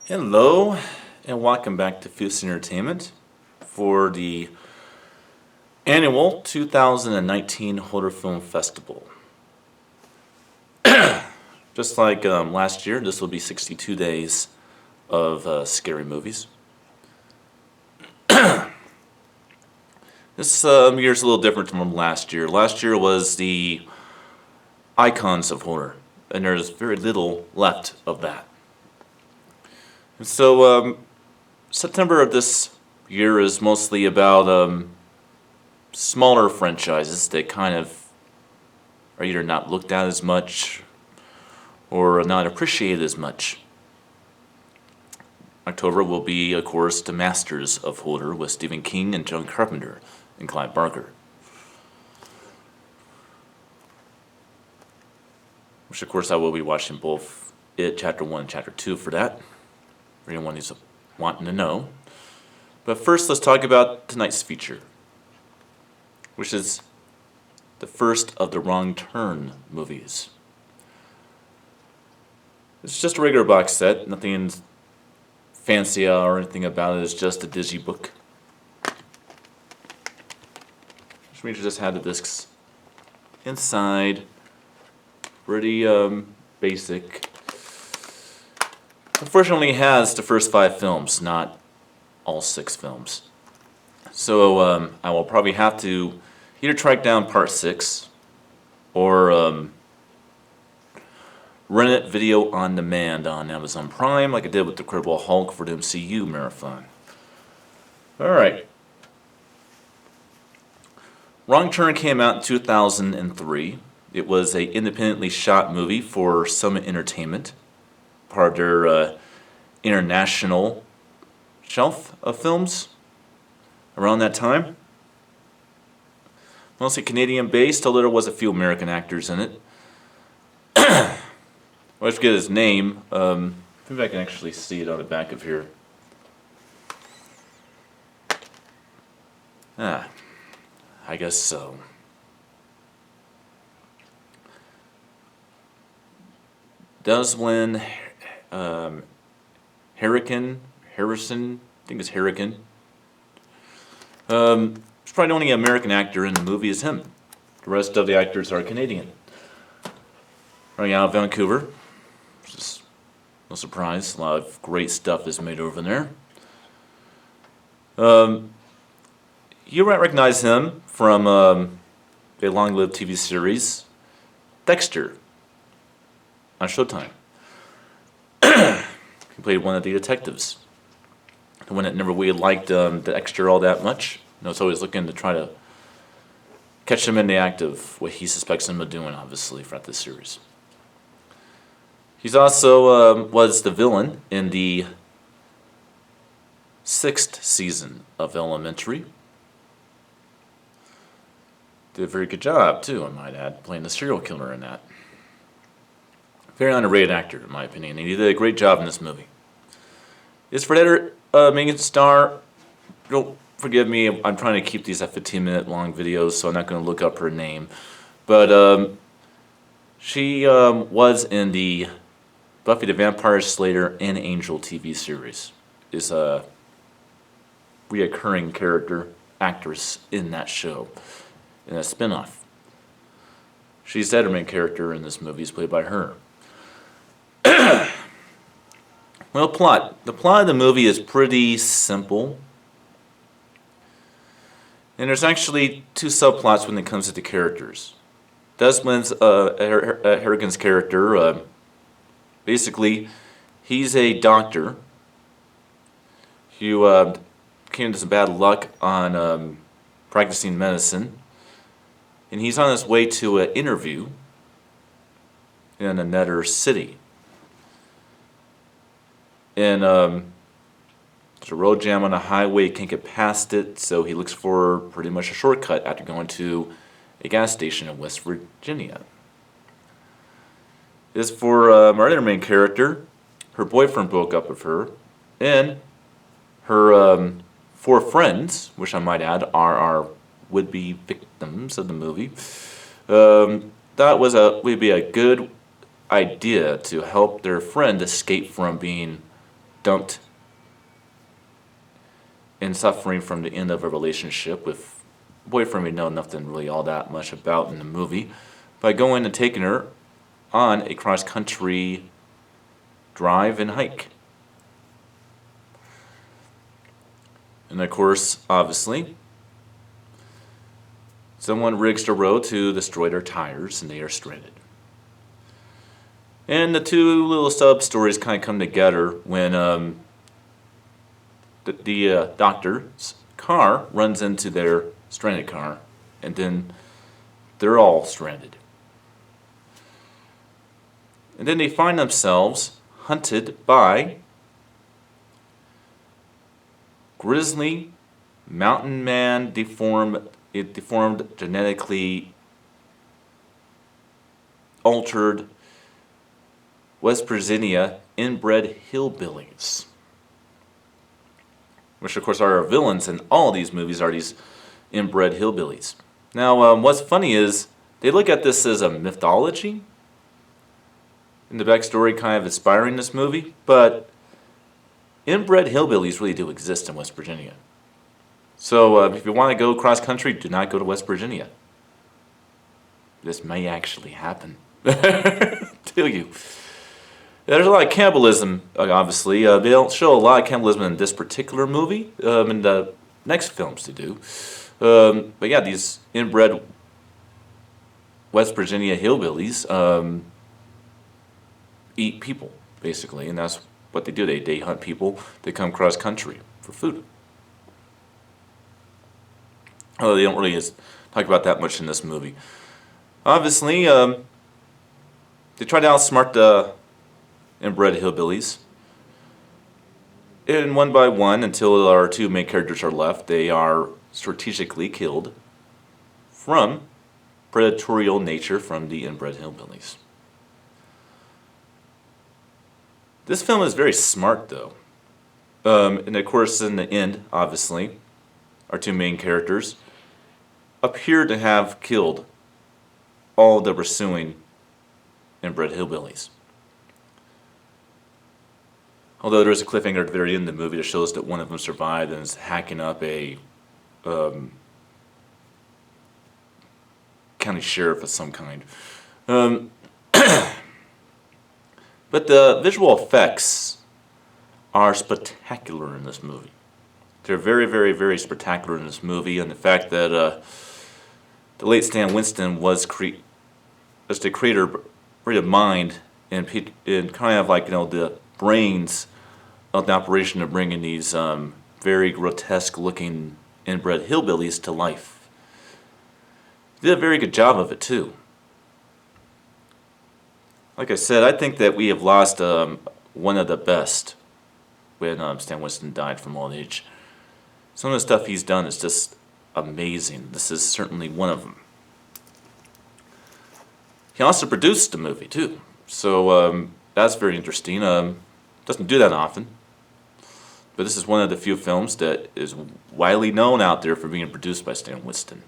Hello, and welcome back to Fuse Entertainment for the annual 2019 Horror Film Festival. Just like last year, this will be 62 days of scary movies. This year's a little different from last year. Last year was the icons of horror, and there's very little left of that. And so September of this year is mostly about smaller franchises that kind of are either not looked at as much or not appreciated as much. October will be, of course, the masters of horror with Stephen King and John Carpenter and Clive Barker. Which, of course, I will be watching both It Chapter 1 and Chapter 2 for that. For anyone who's wanting to know. But first, let's talk about tonight's feature, which is the first of the Wrong Turn movies. It's just a regular box set, nothing fancy or anything about it. It's just a digibook, which means you just have the discs inside. Pretty basic. Unfortunately, it has the first 5 films, not all 6 films. So I will probably have to either track down part 6 or rent it video on demand on Amazon Prime, like I did with the Incredible Hulk for the MCU marathon. Alright. Wrong Turn came out in 2003. It was an independently shot movie for Summit Entertainment, part of their international shelf of films around that time. Mostly Canadian-based, although there was a few American actors in it. I always forget his name. Maybe I can actually see it on the back of here. I guess so. Desmond Harrison, I think it's Harrison. It's probably the only American actor in the movie is him. The rest of the actors are Canadian. Running out of Vancouver, which is no surprise. A lot of great stuff is made over there. You might recognize him from a long-lived TV series, Dexter, on Showtime. He played one of the detectives. The one that never really liked Dexter all that much. You know, it's always looking to try to catch him in the act of what he suspects him of doing, obviously, throughout this series. He's also was the villain in the 6th season of Elementary. Did a very good job, too, I might add, playing the serial killer in that. Very underrated actor, in my opinion, and he did a great job in this movie. Is Fredetta main star? Don't forgive me, I'm trying to keep these at 15-minute long videos, so I'm not going to look up her name. But she was in the Buffy the Vampire Slayer and Angel TV series. Is a reoccurring character actress in that show, in a spinoff. She's the main character in this movie, is played by her. Well, plot. The plot of the movie is pretty simple. And there's actually 2 subplots when it comes to the characters. Desmond's, Harrigan's character, basically, he's a doctor who came to some bad luck on practicing medicine. And he's on his way to an interview in another city. And there's a road jam on the highway, can't get past it, so he looks for pretty much a shortcut after going to a gas station in West Virginia. As for our other main character, her boyfriend broke up with her, and her 4 friends, which I might add are our would-be victims of the movie, that would be a good idea to help their friend escape from being dumped and suffering from the end of a relationship with a boyfriend we know nothing really all that much about in the movie, by going and taking her on a cross-country drive and hike. And of course, obviously, someone rigs the road to destroy their tires and they are stranded. And the two little sub-stories kind of come together when the doctor's car runs into their stranded car, and then they're all stranded. And then they find themselves hunted by grizzly, mountain man, deformed, genetically altered West Virginia inbred hillbillies, which of course are our villains in all these movies, are these inbred hillbillies. Now, what's funny is they look at this as a mythology in the backstory, kind of inspiring this movie, but inbred hillbillies really do exist in West Virginia. So if you want to go cross country, do not go to West Virginia. This may actually happen. Tell you. There's a lot of cannibalism, obviously. They don't show a lot of cannibalism in this particular movie. In the next films they do. But yeah, these inbred West Virginia hillbillies eat people, basically. And that's what they do. They hunt people. They come cross country for food. Oh, they don't really talk about that much in this movie. Obviously, they try to outsmart the inbred hillbillies. And one by one, until our two main characters are left, they are strategically killed from predatory nature from the inbred hillbillies. This film is very smart, though. And of course, in the end, obviously, our two main characters appear to have killed all the pursuing inbred hillbillies. Although there is a cliffhanger at the very end of the movie that shows that one of them survived and is hacking up a county sheriff of some kind. But the visual effects are spectacular in this movie. They're very, very, very spectacular in this movie, and the fact that the late Stan Winston was the creator, of mind, and kind of like, the brains of the operation of bringing these very grotesque-looking inbred hillbillies to life. He did a very good job of it too. Like I said, I think that we have lost one of the best when Stan Winston died from old age. Some of the stuff he's done is just amazing. This is certainly one of them. He also produced the movie too, so that's very interesting. Doesn't do that often, but this is one of the few films that is widely known out there for being produced by Stan Winston.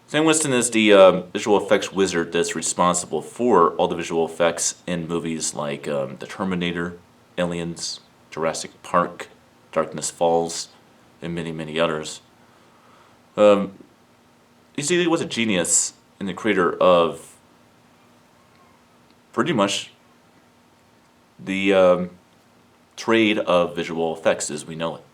Stan Winston is the visual effects wizard that's responsible for all the visual effects in movies like The Terminator, Aliens, Jurassic Park, Darkness Falls, and many, many others. He was a genius and the creator of pretty much the trade of visual effects as we know it.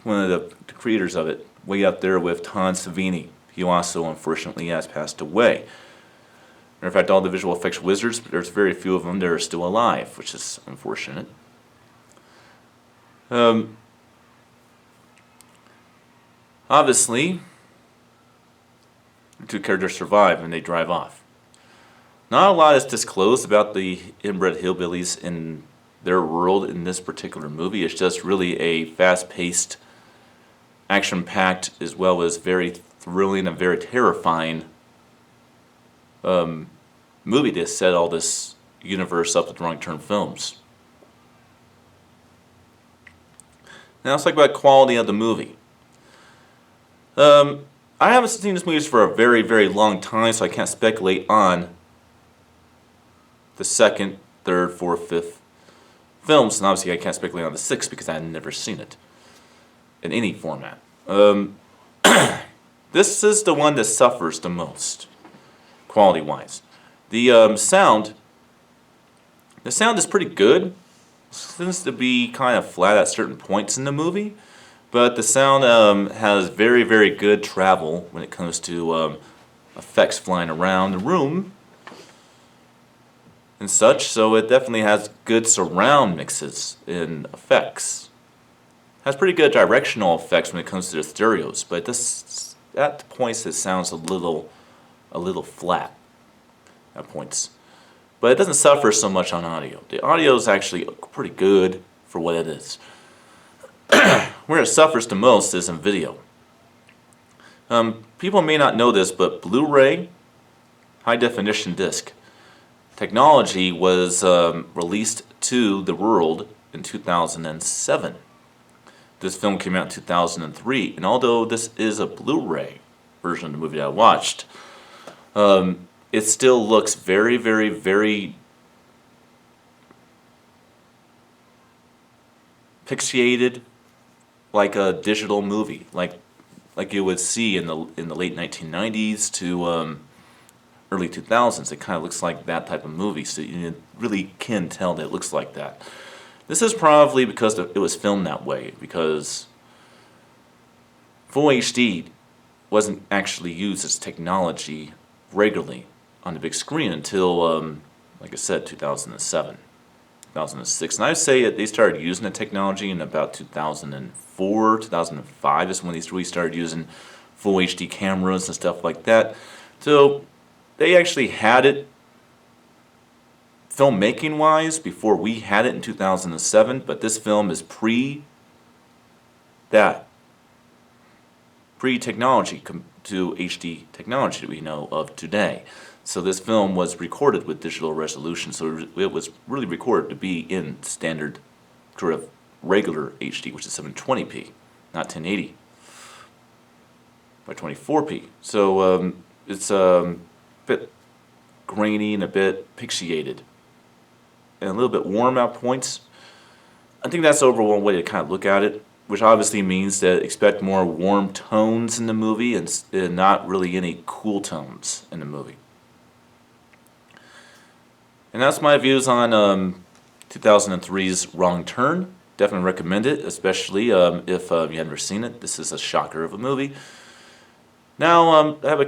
One of the creators of it, way up there with Tom Savini. He also, unfortunately, has passed away. Matter of fact, all the visual effects wizards, there's very few of them that are still alive, which is unfortunate. Obviously, the two characters survive and they drive off. Not a lot is disclosed about the inbred hillbillies in their world in this particular movie. It's just really a fast-paced, action-packed, as well as very thrilling and very terrifying movie to set all this universe up with long-term films. Now let's talk about quality of the movie. I haven't seen this movie for a very, very long time, so I can't speculate on the second, third, fourth, fifth films, and obviously I can't speculate on the sixth because I've never seen it in any format. This is the one that suffers the most, quality-wise. The sound is pretty good. Seems to be kind of flat at certain points in the movie, but the sound has very, very good travel when it comes to effects flying around the room and such, so it definitely has good surround mixes in effects. Has pretty good directional effects when it comes to the stereos, but this at points it sounds a little flat at points. But it doesn't suffer so much on audio. The audio is actually pretty good for what it is. Where it suffers the most is in video. People may not know this, but Blu-ray, high definition disc, technology was released to the world in 2007. This film came out in 2003, and although this is a Blu-ray version of the movie I watched, it still looks very, very, very pixelated, like a digital movie, like you would see in the late 1990s to early 2000s. It kind of looks like that type of movie, so you really can tell that it looks like that. This is probably because it was filmed that way, because Full HD wasn't actually used as technology regularly on the big screen until, like I said, 2007, 2006. And I would say that they started using the technology in about 2004, 2005 is when they really started using Full HD cameras and stuff like that. So they actually had it filmmaking wise before we had it in 2007, but this film is pre-technology to HD technology that we know of today. So this film was recorded with digital resolution, so it was really recorded to be in standard sort of regular HD, which is 720p, not 1080 by 24p. So it's a bit grainy and a bit pixelated and a little bit warm at points. I think that's the overall way to kind of look at it, which obviously means that expect more warm tones in the movie and not really any cool tones in the movie. And that's my views on 2003's Wrong Turn. Definitely recommend it, especially if you haven't ever seen it. This is a shocker of a movie. Now, I have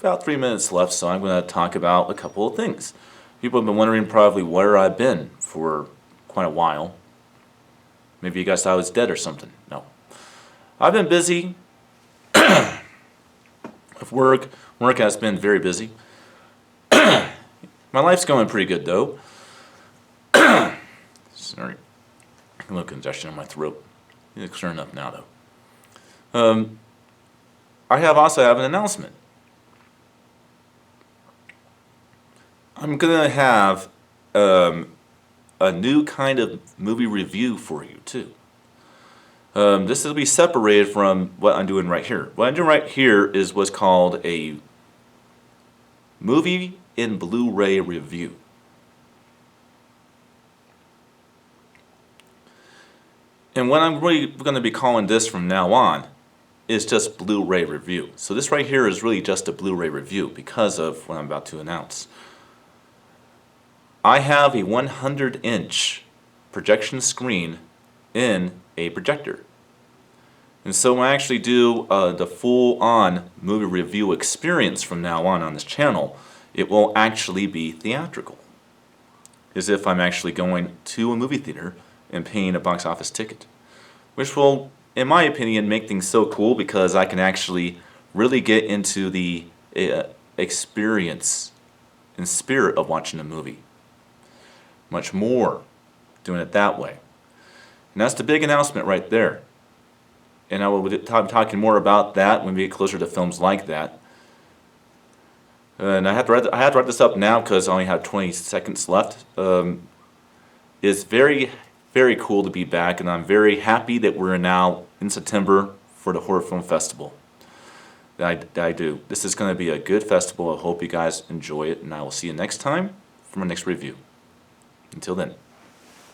about 3 minutes left, so I'm going to talk about a couple of things. People have been wondering probably where I've been for quite a while. Maybe you guys thought I was dead or something. No. I've been busy with work. Work has been very busy. My life's going pretty good, though. Sorry. A little congestion in my throat. It's clearing up now, though. I also have an announcement. I'm going to have a new kind of movie review for you, too. This will be separated from what I'm doing right here. What I'm doing right here is what's called a movie in Blu-ray review. And what I'm really going to be calling this from now on is just Blu-ray review. So this right here is really just a Blu-ray review because of what I'm about to announce. I have a 100-inch projection screen in a projector. And so when I actually do the full-on movie review experience from now on this channel, it will actually be theatrical. As if I'm actually going to a movie theater and paying a box office ticket. Which will, in my opinion, make things so cool because I can actually really get into the experience and spirit of watching a movie. Much more doing it that way. And that's the big announcement right there. And I will be talking more about that when we get closer to films like that. And I have to wrap this up now because I only have 20 seconds left. It's very, very cool to be back, and I'm very happy that we're now in September for the Horror Film Festival. That I do. This is going to be a good festival. I hope you guys enjoy it, and I will see you next time for my next review. Until then.